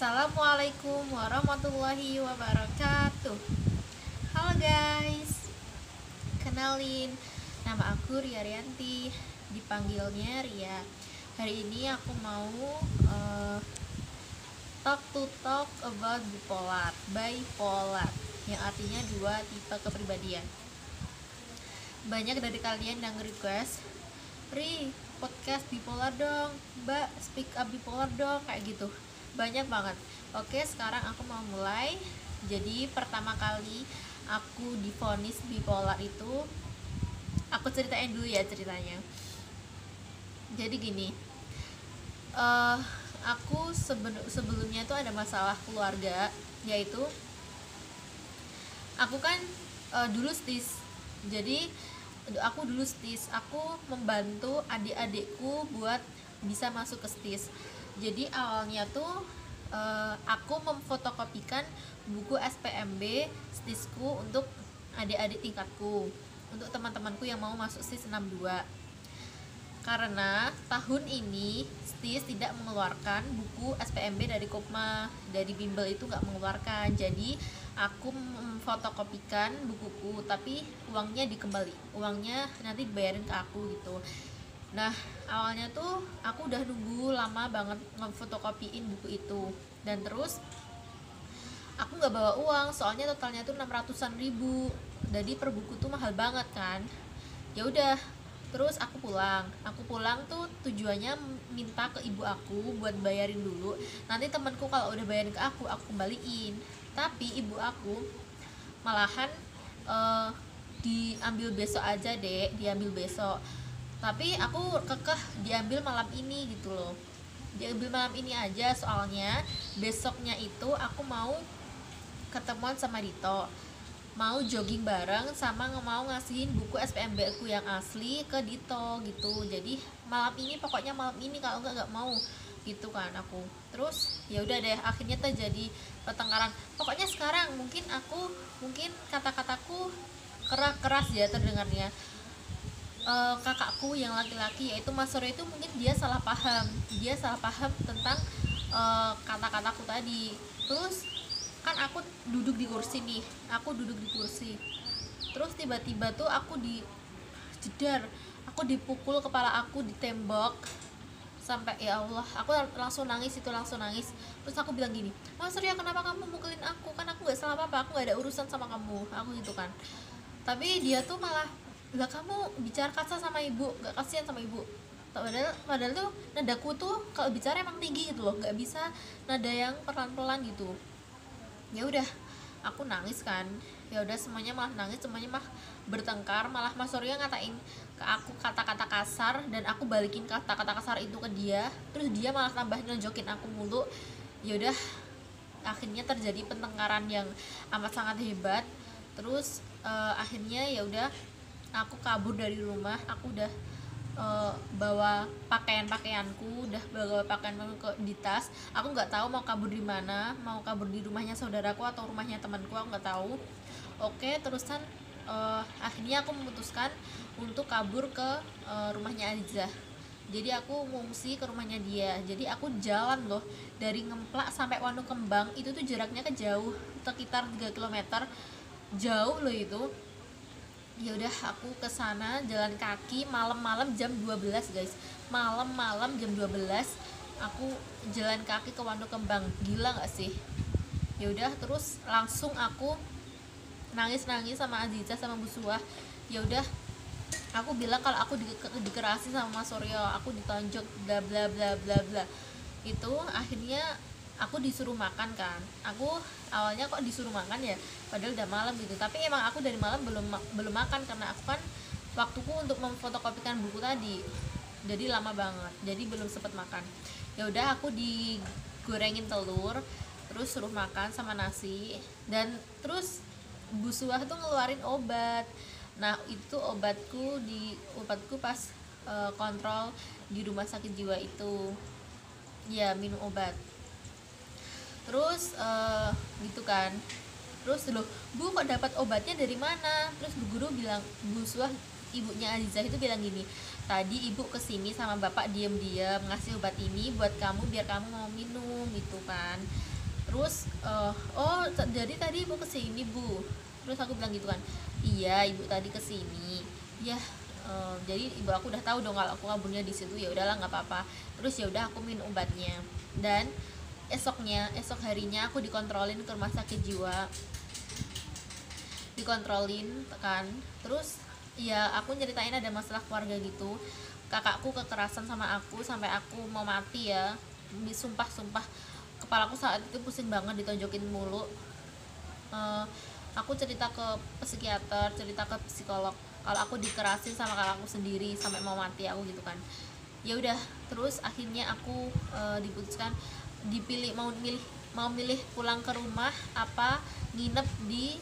Assalamualaikum warahmatullahi wabarakatuh. Halo guys, kenalin, nama aku Ria Rianti, dipanggilnya Ria. Hari ini aku mau talk to talk about bipolar, yang artinya dua tipe kepribadian. Banyak dari kalian yang request, Ri, podcast bipolar dong, Mbak, speak up bipolar dong, kayak gitu. Banyak banget. Oke, sekarang aku mau mulai. Jadi pertama kali aku divonis bipolar itu, aku ceritain dulu ya ceritanya. Jadi gini, aku sebelumnya tuh ada masalah keluarga, yaitu aku kan dulu STIS. Jadi aku dulu STIS, aku membantu adik-adikku buat bisa masuk ke STIS. Jadi awalnya tuh aku memfotokopikan buku SPMB STISku untuk adik-adik tingkatku, untuk teman-temanku yang mau masuk STIS 62. Karena tahun ini STIS tidak mengeluarkan buku SPMB dari Kopma, dari bimbel itu nggak mengeluarkan. Jadi aku memfotokopikan bukuku, tapi uangnya uangnya nanti dibayarin ke aku gitu. Nah, awalnya tuh aku udah nunggu lama banget memfotokopiin buku itu, dan terus aku nggak bawa uang, soalnya totalnya tuh 600-an ribu. Jadi per buku tuh mahal banget kan. Ya udah, terus aku pulang tuh tujuannya minta ke ibu aku buat bayarin dulu, nanti temanku kalau udah bayarin ke aku kembaliin. Tapi ibu aku malahan diambil besok aja deh, diambil besok. Tapi aku kekeh diambil malam ini gitu loh, diambil malam ini aja, soalnya besoknya itu aku mau ketemuan sama Dito, mau jogging bareng, sama mau ngasihin buku SPMB aku yang asli ke Dito gitu. Jadi pokoknya malam ini, kalau nggak mau gitu kan aku. Terus ya udah deh, akhirnya terjadi pertengkaran. Pokoknya sekarang mungkin kata-kataku keras ya terdengarnya. Kakakku yang laki-laki, yaitu Mas Surya, itu mungkin dia salah paham tentang kata-kataku tadi. Terus kan aku duduk di kursi, terus tiba-tiba tuh aku dipukul, kepala aku ditembak sampai, ya Allah, aku langsung nangis. Terus aku bilang gini, Mas Surya, kenapa kamu mukulin aku? Kan aku nggak salah apa-apa, aku nggak ada urusan sama kamu, aku gitu kan. Tapi dia tuh malah, lah kamu bicara kasar sama ibu, nggak kasihan sama ibu. Padahal tuh nadaku tuh kalau bicara emang tinggi gitu loh, nggak bisa nada yang pelan-pelan gitu. Ya udah, aku nangis kan. Ya udah, semuanya malah bertengkar. Malah Mas Surya ngatain ke aku kata-kata kasar, dan aku balikin kata-kata kasar itu ke dia. Terus dia malah tambah ngejokin aku mulu. Ya udah, akhirnya terjadi pertengkaran yang amat sangat hebat. Terus akhirnya ya udah, aku kabur dari rumah. Aku udah bawa pakaianku ke di tas. Aku nggak tahu mau kabur di mana, mau kabur di rumahnya saudaraku atau rumahnya temanku, aku nggak tahu. Oke, terusan akhirnya aku memutuskan untuk kabur ke rumahnya Azizah. Jadi aku ngungsi ke rumahnya dia. Jadi aku jalan loh dari Ngemplak sampai Wanukembang, itu tuh jaraknya jauh, sekitar 3 km, jauh loh itu. Ya udah, aku kesana jalan kaki malam-malam jam 12 guys, malam-malam jam 12 aku jalan kaki ke Wanukembang. Gila nggak sih? Ya udah, terus langsung aku nangis sama Aziza sama Busuah. Ya udah, aku bilang kalau aku dikerasi sama Mas Suryo, aku ditonjok, bla bla bla bla bla. Itu akhirnya aku disuruh makan kan. Aku awalnya kok disuruh makan ya, padahal udah malam gitu. Tapi emang aku dari malam belum makan, karena aku kan waktuku untuk memfotokopikan buku tadi, jadi lama banget, jadi belum sempet makan. Ya udah, aku digorengin telur, terus suruh makan sama nasi. Dan terus Bu Suah tuh ngeluarin obat. Nah, itu obatku pas kontrol di rumah sakit jiwa itu, ya minum obat. Terus gitu kan. Terus loh, Bu, kok dapat obatnya dari mana? Terus Bu Suah, ibunya Azizah itu bilang gini, tadi ibu kesini sama bapak diam-diam ngasih obat ini buat kamu biar kamu mau minum gitu kan. Terus oh jadi tadi ibu kesini bu. Terus aku bilang gitu kan, iya ibu tadi kesini ya. Jadi ibu aku udah tahu dong kalau aku kaburnya di situ. Ya udahlah nggak apa-apa. Terus ya udah aku minum obatnya. Dan esok harinya aku dikontrolin ke rumah sakit jiwa, dikontrolin kan. Terus ya aku nyeritain ada masalah keluarga gitu, kakakku kekerasan sama aku sampai aku mau mati ya. Sumpah kepalaku saat itu pusing banget ditonjokin mulu. Aku cerita ke psikiater, cerita ke psikolog kalau aku dikerasin sama kakakku sendiri sampai mau mati aku gitu kan. Ya udah, terus akhirnya aku diputuskan mau milih pulang ke rumah apa nginep di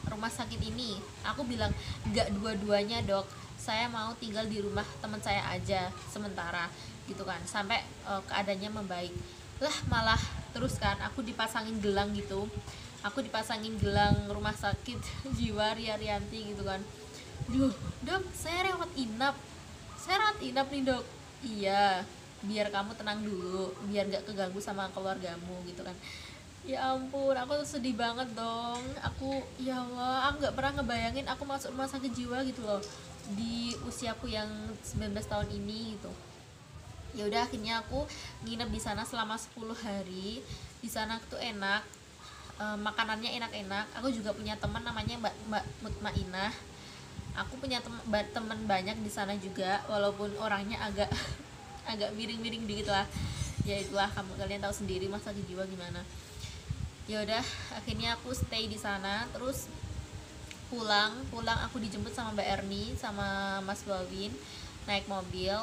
rumah sakit ini. Aku bilang nggak dua-duanya dok, saya mau tinggal di rumah teman saya aja sementara gitu kan sampai keadaannya membaik. Lah malah terus kan aku dipasangin gelang gitu, aku dipasangin gelang rumah sakit jiwa Ria Rianti gitu kan. Duh dok, saya rawat inap nih dok. Iya, biar kamu tenang dulu, biar gak keganggu sama keluargamu gitu kan. Ya ampun, aku sedih banget dong. Aku ya Allah, aku nggak pernah ngebayangin aku masuk rumah sakit jiwa gitu loh di usiaku yang 19 tahun ini gitu. Ya udah akhirnya aku nginep di sana selama 10 hari. Di sana tuh enak, makanannya enak-enak. Aku juga punya teman namanya Mbak Mutmainah. Aku punya teman banyak di sana juga, walaupun orangnya agak agak miring-miring dikit lah. Ya itulah, kalian tahu sendiri masa sakit jiwa gimana. Ya udah akhirnya aku stay di sana. Terus pulang aku dijemput sama Mbak Erni sama Mas Bawin naik mobil.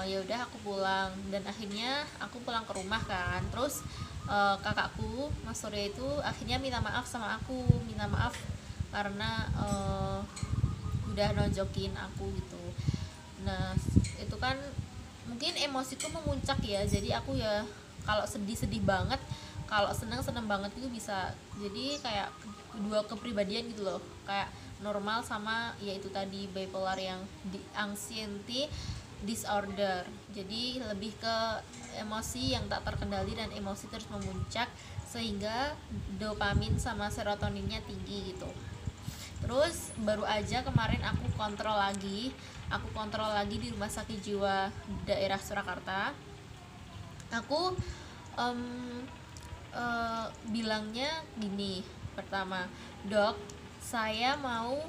Ya udah aku pulang dan akhirnya aku pulang ke rumah kan. Terus kakakku Mas Surya itu akhirnya minta maaf sama aku, minta maaf karena udah nonjokin aku gitu. Nah itu kan mungkin emosiku memuncak ya, jadi aku ya kalau sedih banget, kalau senang banget itu bisa. Jadi kayak dua kepribadian gitu loh, kayak normal sama ya itu tadi bipolar yang di anxiety disorder. Jadi lebih ke emosi yang tak terkendali dan emosi terus memuncak sehingga dopamin sama serotoninnya tinggi gitu. Terus baru aja kemarin aku kontrol lagi di rumah sakit jiwa daerah Surakarta. Aku bilangnya gini, pertama, dok saya mau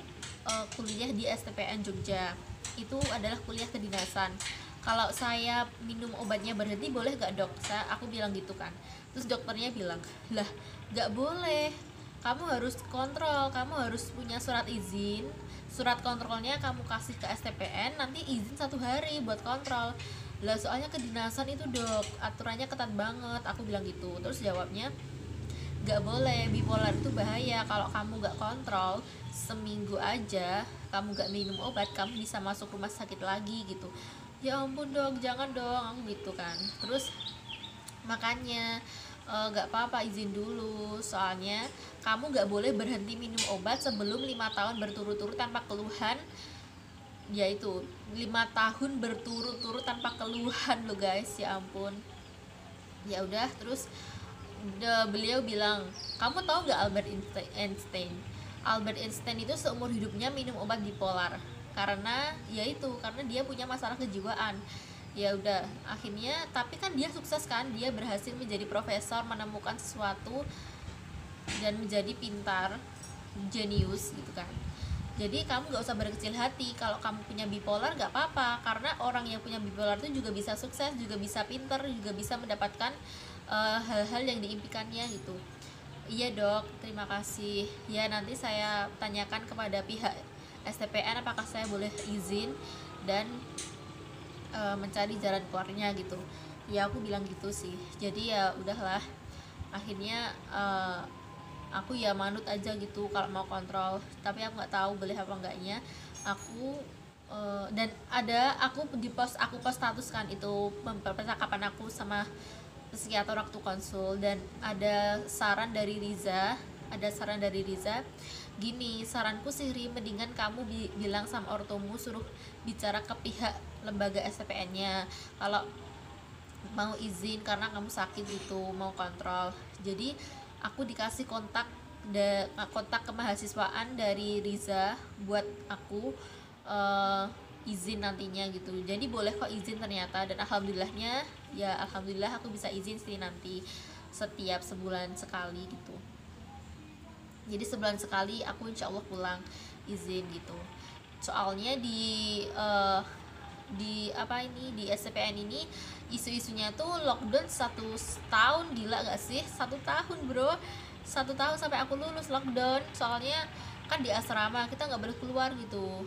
kuliah di STPN Jogja, itu adalah kuliah kedinasan. Kalau saya minum obatnya berhenti boleh gak dok? Aku bilang gitu kan. Terus dokternya bilang, lah gak boleh, kamu harus kontrol, kamu harus punya surat izin. Surat kontrolnya kamu kasih ke STPN, nanti izin 1 hari buat kontrol. Lah soalnya kedinasan itu dok, aturannya ketat banget. Aku bilang gitu. Terus jawabnya, gak boleh, bipolar itu bahaya. Kalau kamu gak kontrol seminggu aja, kamu gak minum obat, kamu bisa masuk rumah sakit lagi gitu. Ya ampun dok, jangan dong, aku gitu kan. Terus makanya gak apa-apa izin dulu, soalnya kamu gak boleh berhenti minum obat sebelum 5 tahun berturut-turut tanpa keluhan. Yaitu 5 tahun berturut-turut tanpa keluhan lo guys, ya ampun. Ya udah, terus beliau bilang, kamu tahu gak Albert Einstein itu seumur hidupnya minum obat bipolar karena dia punya masalah kejiwaan. Ya udah akhirnya, tapi kan dia sukses kan, dia berhasil menjadi profesor, menemukan sesuatu dan menjadi pintar, jenius gitu kan. Jadi kamu gak usah berkecil hati kalau kamu punya bipolar, gak apa-apa, karena orang yang punya bipolar itu juga bisa sukses, juga bisa pintar, juga bisa mendapatkan hal-hal yang diimpikannya gitu. Iya dok, terima kasih ya, nanti saya tanyakan kepada pihak STPN apakah saya boleh izin dan mencari jalan keluarnya gitu. Ya aku bilang gitu sih. Jadi ya udahlah, akhirnya aku ya manut aja gitu kalau mau kontrol. Tapi aku nggak tahu boleh apa enggaknya. Aku dan aku post status kan, itu percakapan aku sama psikiater waktu konsul, dan ada saran dari Riza gini, saranku sih Ri, mendingan kamu bilang sama ortomu, suruh bicara ke pihak lembaga STPN-nya kalau mau izin karena kamu sakit gitu, mau kontrol. Jadi aku dikasih kontak kemahasiswaan dari Riza buat aku eh, izin nantinya gitu. Jadi boleh kok izin ternyata, dan alhamdulillahnya ya, alhamdulillah aku bisa izin sih nanti setiap sebulan sekali gitu. Jadi sebulan sekali aku insya Allah pulang izin gitu. Soalnya di apa ini, di SPN ini isu-isunya tuh lockdown 1 tahun, gila gak sih? 1 tahun bro, 1 tahun sampai aku lulus lockdown. Soalnya kan di asrama kita nggak boleh keluar gitu.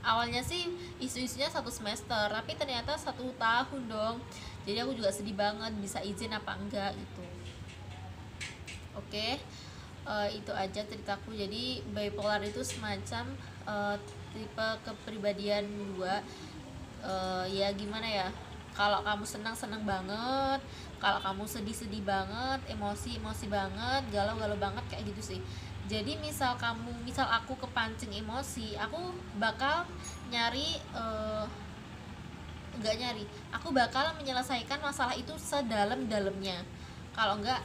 Awalnya sih isu-isunya 1 semester, tapi ternyata 1 tahun dong. Jadi aku juga sedih banget, bisa izin apa enggak gitu. Oke. Itu aja ceritaku. Jadi bipolar itu semacam tipe kepribadian dua. Ya gimana ya, kalau kamu senang senang banget, kalau kamu sedih sedih banget, emosi emosi banget, galau galau banget, kayak gitu sih. Jadi misal aku kepancing emosi, aku bakal nyari nggak nyari, aku bakal menyelesaikan masalah itu sedalam-dalamnya. Kalau enggak,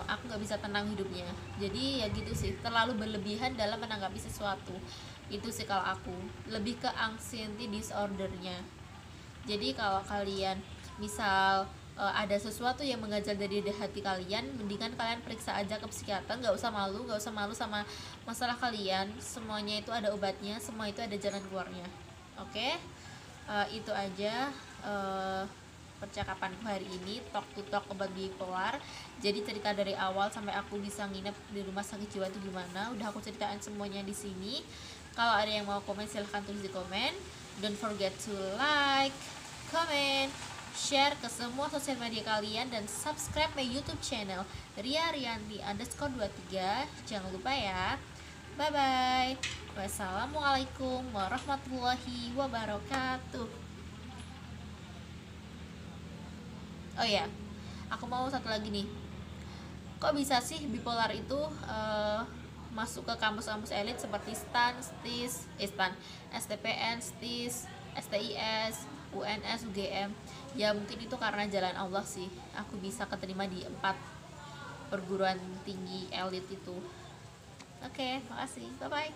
aku nggak bisa tenang hidupnya. Jadi ya gitu sih, terlalu berlebihan dalam menanggapi sesuatu. Itu sih kalau aku, lebih ke anxiety disordernya. Jadi kalau kalian misal ada sesuatu yang mengajar dari hati kalian, mendingan kalian periksa aja ke psikiater. Nggak usah malu sama masalah kalian. Semuanya itu ada obatnya, semua itu ada jalan keluarnya. Oke. Itu aja percakapanku hari ini, talk to talk about bipolar. Jadi cerita dari awal sampai aku bisa nginep di rumah sakit jiwa itu gimana, udah aku ceritain semuanya di sini. Kalau ada yang mau komen silahkan tulis di komen. Don't forget to like, comment, share ke semua sosial media kalian, dan subscribe my YouTube channel Ria Rianti _23. Jangan lupa ya. Bye bye. Wassalamualaikum warahmatullahi wabarakatuh. Oh ya, aku mau satu lagi nih. Kok bisa sih bipolar itu masuk ke kampus-kampus elit seperti STAN, STPN, STIS, STIS, UNS, UGM? Ya mungkin itu karena jalan Allah sih. Aku bisa keterima di 4 perguruan tinggi elit itu. Oke, makasih. Bye bye.